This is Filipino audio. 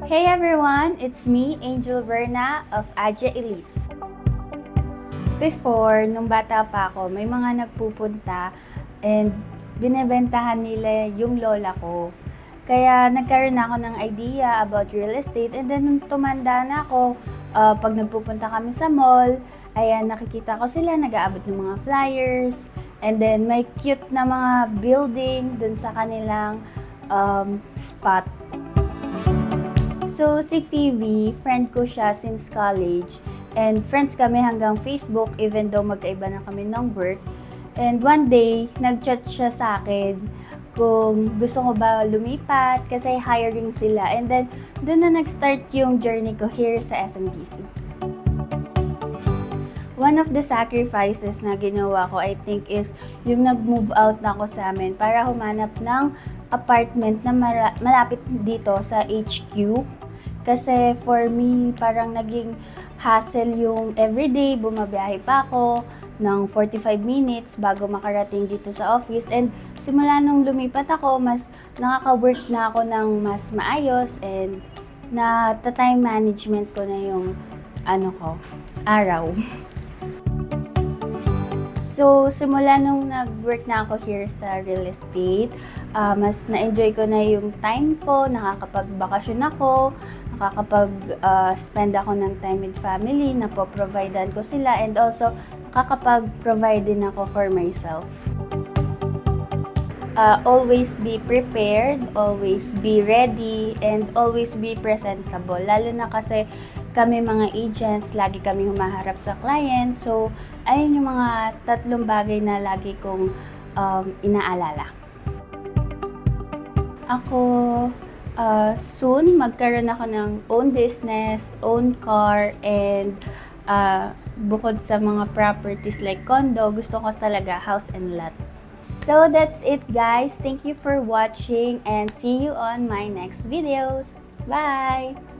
Hey everyone, it's me, Angel Verna of Aja Elite. Before, nung bata pa ako, may mga nagpupunta and binebentahan nila yung lola ko. Kaya nagkaroon ako ng idea about real estate and then nung tumanda na ako, pag nagpupunta kami sa mall, ayan, nakikita ko sila, nag-aabot ng mga flyers and then may cute na mga building dun sa kanilang spot. So, si Phoebe, friend ko siya since college. And friends kami hanggang Facebook, even though magkaiba na kami ng work. And one day, nag-chat siya sa akin kung gusto ko ba lumipat kasi hiring sila. And then, doon na nag-start yung journey ko here sa SMDC. One of the sacrifices na ginawa ko, I think, is yung nag-move out na ako sa amin para humanap ng apartment na malapit dito sa HQ. Kasi for me, parang naging hassle yung everyday, bumabiyahe pa ako ng 45 minutes bago makarating dito sa office. And simula nung lumipat ako, mas nakaka-work na ako ng mas maayos and na time management ko na yung araw. So, simula nung nag-work na ako here sa real estate, mas na-enjoy ko na yung time ko, nakakapag-bakasyon ako, nakakapag-spend ako ng time with family, napoprovidean ko sila, and also nakakapag-provide din ako for myself. Always be prepared, always be ready, and always be presentable. Lalo na kasi kami mga agents, lagi kami humaharap sa client. So, ayun yung mga tatlong bagay na lagi kong inaalala. Ako, soon, magkaroon ako ng own business, own car, and bukod sa mga properties like condo, gusto ko talaga house and lot. So, that's it guys. Thank you for watching and see you on my next videos. Bye!